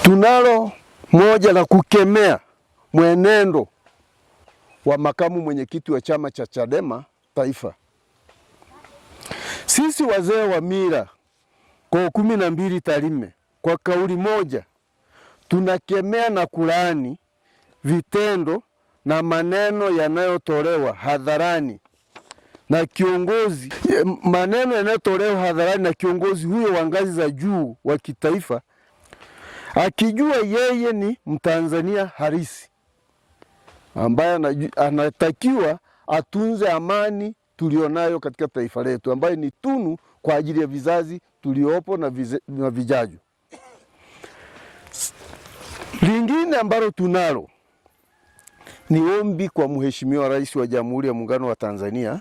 Tunalo moja la kukemea mwenendo wa makamu mwenyekiti wa chama cha Chadema Taifa. Sisi wazee wa mila kwa 12 Tarime kwa kauli moja tunakemea na kulaani vitendo na maneno yanayotolewa hadharani na kiongozi huyo wa ngazi za juu wa kitaifa, akijua yeye ni Mtanzania halisi ambaye anatakiwa atunze amani tulionayo katika taifa letu, ambayo ni tunu kwa ajili ya vizazi tuliopo na vijavyo. Lingine ambalo tunalo ni ombi kwa Mheshimiwa Rais wa Jamhuri ya Muungano wa Tanzania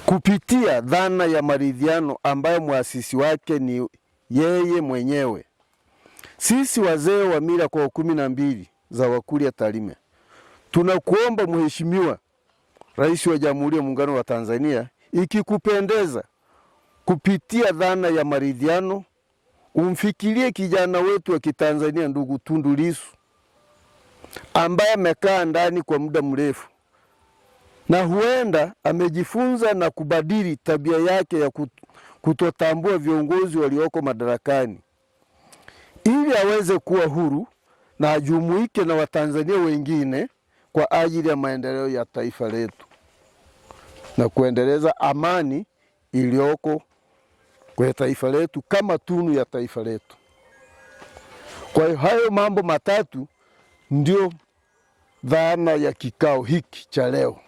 kupitia dhana ya maridhiano ambayo muasisi wake ni yeye mwenyewe. Sisi wazee wa mila kwa 12 za Wakurya Tarime tunakuomba Mheshimiwa Rais wa Jamhuri ya Muungano wa Tanzania, ikikupendeza, kupitia dhana ya maridhiano umfikirie kijana wetu wa Kitanzania ndugu Tundu Lissu ambaye amekaa ndani kwa muda mrefu na huenda amejifunza na kubadili tabia yake ya kutotambua viongozi walioko madarakani, ili aweze kuwa huru na ajumuike na Watanzania wengine kwa ajili ya maendeleo ya taifa letu na kuendeleza amani iliyoko kwa taifa letu kama tunu ya taifa letu. Kwa hiyo hayo mambo matatu ndio dhana ya kikao hiki cha leo.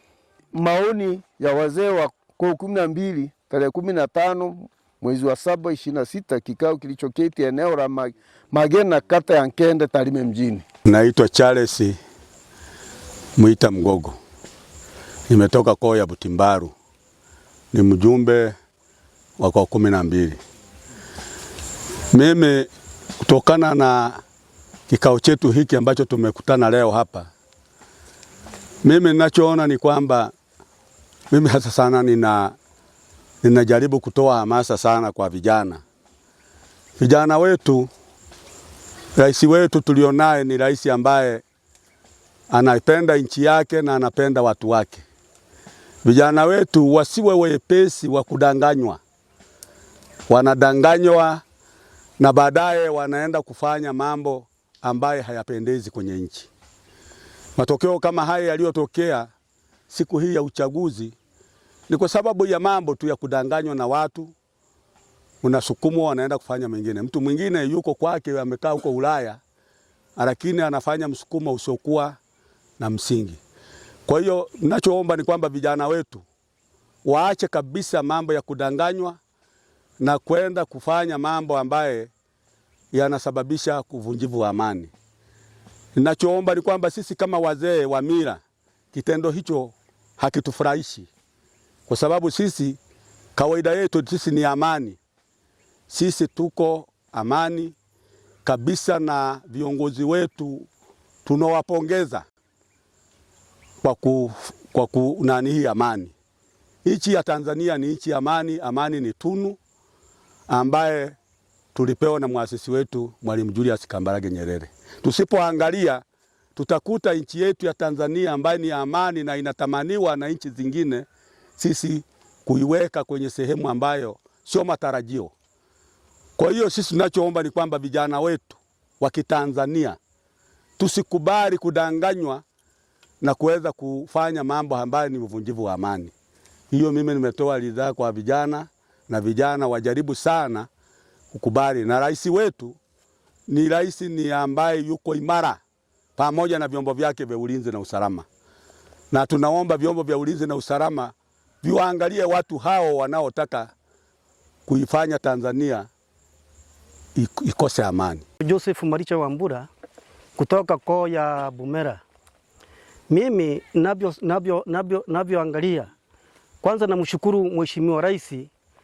Maoni ya wazee wa kwa 12 tarehe 15 mwezi wa 7 26, kikao kilichoketi eneo la Magena, kata ya Nkende, Tarime mjini. Naitwa Charles Mwita Mgogo. Nimetoka koo ya Butimbaru. Ni mjumbe wa kwa 12. Mimi kutokana na kikao chetu hiki ambacho tumekutana leo hapa, mimi ninachoona ni kwamba mimi hasa sana ninajaribu kutoa hamasa sana kwa vijana. Vijana wetu, rais wetu tulionaye ni rais ambaye anapenda nchi yake na anapenda watu wake. Vijana wetu wasiwe wepesi wa kudanganywa. Wanadanganywa na baadaye wanaenda kufanya mambo ambaye hayapendezi kwenye nchi. Matokeo kama haya yaliyotokea siku hii ya uchaguzi ni kwa sababu ya mambo tu ya kudanganywa na watu, unasukumwa wanaenda kufanya mengine. Mtu mwingine yuko kwake amekaa huko Ulaya, lakini anafanya msukumo usiokuwa na msingi. Kwa hiyo ninachoomba ni kwamba vijana wetu waache kabisa mambo ya kudanganywa na kwenda kufanya mambo ambaye yanasababisha kuvunjivu wa amani. Ninachoomba ni kwamba sisi kama wazee wa mila, kitendo hicho hakitufurahishi, kwa sababu sisi kawaida yetu sisi ni amani. Sisi tuko amani kabisa, na viongozi wetu tunawapongeza kwa kunani hii amani. Nchi ya Tanzania ni nchi amani. Amani ni tunu ambaye tulipewa na muasisi wetu Mwalimu Julius Kambarage Nyerere. Tusipoangalia tutakuta nchi yetu ya Tanzania ambaye ni amani na inatamaniwa na nchi zingine, sisi kuiweka kwenye sehemu ambayo sio matarajio. Kwa hiyo sisi tunachoomba ni kwamba vijana wetu wa Kitanzania tusikubali kudanganywa na kuweza kufanya mambo ambayo ni uvunjivu wa amani. Hiyo mimi nimetoa ridhaa kwa vijana, na vijana wajaribu sana kukubali. Na rais wetu ni rais ni ambaye yuko imara pamoja na vyombo vyake vya ulinzi na usalama. Na tunaomba vyombo vya ulinzi na usalama viwaangalie watu hao wanaotaka kuifanya Tanzania ikose amani. Joseph Maricha Wambura kutoka koo ya Bumera. Mimi navyoangalia, kwanza namshukuru Mheshimiwa Rais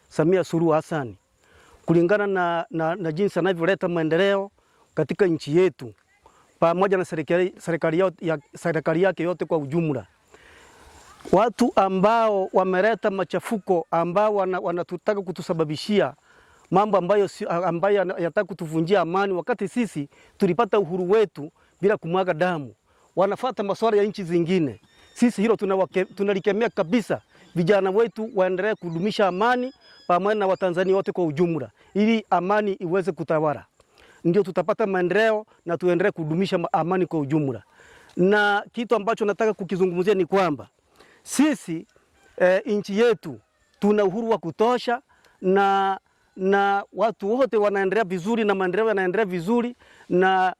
Samia Suluhu Hassan kulingana na jinsi anavyoleta maendeleo katika nchi yetu pamoja na serikali yake yote kwa ujumla. Watu ambao wameleta machafuko, ambao wanatutaka kutusababishia mambo ambayo yanataka kutuvunjia amani, wakati sisi tulipata uhuru wetu bila kumwaga damu. Wanafuata masuala ya nchi zingine. Sisi hilo tunalikemea kabisa. Vijana wetu waendelee kudumisha amani pamoja na Watanzania wote kwa ujumla, ili amani iweze kutawala. Ndio tutapata maendeleo na tuendelee kudumisha amani kwa ujumla. Na kitu ambacho nataka kukizungumzia ni kwamba sisi nchi yetu tuna uhuru wa kutosha na watu wote wanaendelea vizuri na maendeleo yanaendelea vizuri, na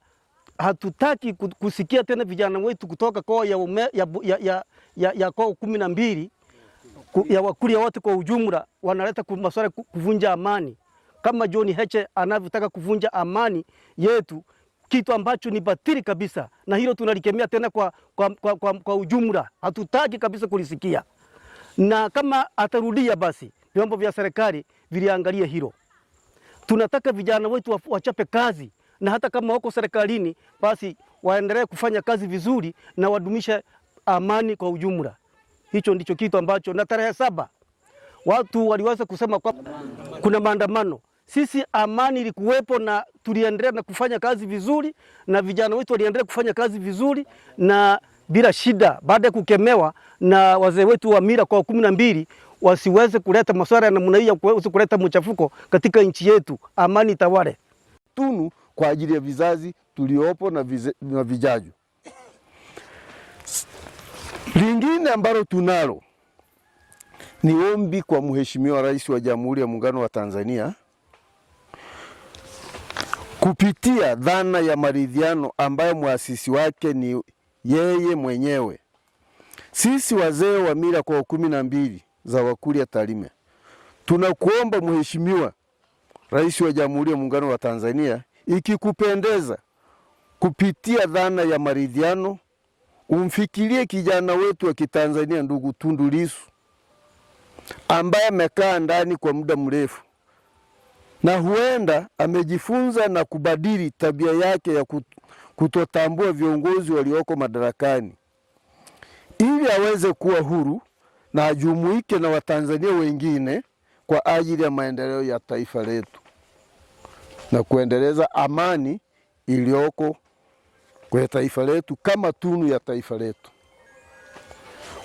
hatutaki kusikia tena vijana wetu kutoka kwa ya 12 ya Wakuria wote kwa ujumla wanaleta masuala kuvunja amani, kama John Heche anavyotaka kuvunja amani yetu, kitu ambacho ni batili kabisa, na hilo tunalikemea tena kwa ujumla. Hatutaki kabisa kulisikia, na kama atarudia basi vyombo vya serikali viliangalia hilo. Tunataka vijana wetu wachape kazi, na hata kama wako serikalini basi waendelee kufanya kazi vizuri na wadumisha amani kwa ujumla. Hicho ndicho kitu ambacho, na tarehe 7 watu waliweza kusema kwa kuna maandamano. Sisi amani ilikuwepo na tuliendelea na kufanya kazi vizuri, na vijana wetu waliendelea kufanya kazi vizuri na bila shida, baada ya kukemewa na wazee wetu wa mila kwa 12 wasiweze kuleta masuala ya namna hii, kuweza kuleta mchafuko katika nchi yetu. Amani tawale. Tunu kwa ajili ya vizazi tuliopo na vijaju. Lingine ambalo tunalo ni ombi kwa Mheshimiwa Rais wa Jamhuri ya Muungano wa Tanzania kupitia dhana ya maridhiano ambayo muasisi wake ni yeye mwenyewe. Sisi wazee wa mila kwa 12 za Wakuria Tarime tunakuomba Mheshimiwa Rais wa Jamhuri ya Muungano wa Tanzania, ikikupendeza, kupitia dhana ya maridhiano umfikirie kijana wetu wa Kitanzania ndugu Tundu Lissu ambaye amekaa ndani kwa muda mrefu na huenda amejifunza na kubadili tabia yake ya kutotambua viongozi walioko madarakani, ili aweze kuwa huru na ajumuike na Watanzania wengine kwa ajili ya maendeleo ya taifa letu na kuendeleza amani iliyoko kwa taifa letu kama tunu ya taifa letu.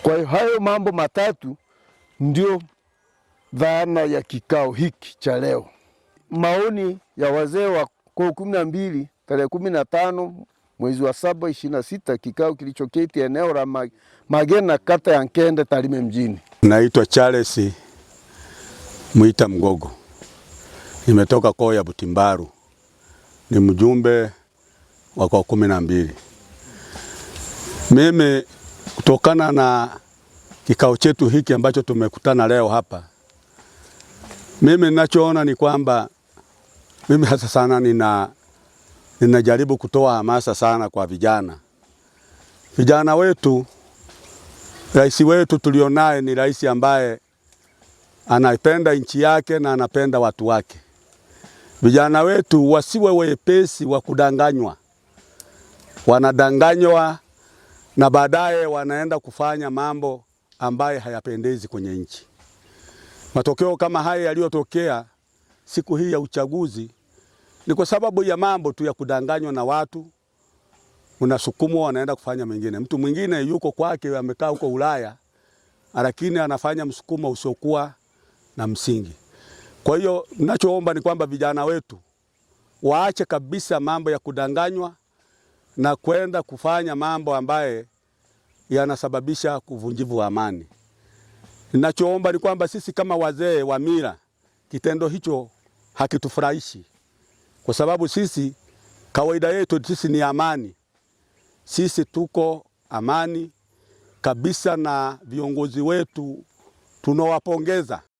Kwa hiyo hayo mambo matatu ndio dhana ya kikao hiki cha leo. Maoni ya wazee wa kwa 12 tarehe 15 mwezi wa 7 26, kikao kilichoketi eneo la Magena, kata ya Nkende, Tarime mjini. Naitwa Charles Mwita Mgogo, nimetoka koo ya Butimbaru, ni mjumbe wa kwa 12. Mimi kutokana na kikao chetu hiki ambacho tumekutana leo hapa, mimi ninachoona ni kwamba mimi hasa sana ninajaribu kutoa hamasa sana kwa vijana. Vijana wetu, rais wetu tulionaye ni rais ambaye anapenda nchi yake na anapenda watu wake. Vijana wetu wasiwe wepesi wa kudanganywa. Wanadanganywa na baadaye wanaenda kufanya mambo ambaye hayapendezi kwenye nchi. Matokeo kama haya yaliyotokea siku hii ya uchaguzi ni kwa sababu ya mambo tu ya kudanganywa na watu, unasukumwa wanaenda kufanya mengine. Mtu mwingine yuko kwake amekaa huko Ulaya, lakini anafanya msukumo usiokuwa na msingi. Kwa hiyo ninachoomba ni kwamba vijana wetu waache kabisa mambo ya kudanganywa na kwenda kufanya mambo ambaye yanasababisha kuvunjivu wa amani. Ninachoomba ni kwamba sisi kama wazee wa mila, kitendo hicho hakitufurahishi, kwa sababu sisi kawaida yetu sisi ni amani. Sisi tuko amani kabisa, na viongozi wetu tunawapongeza.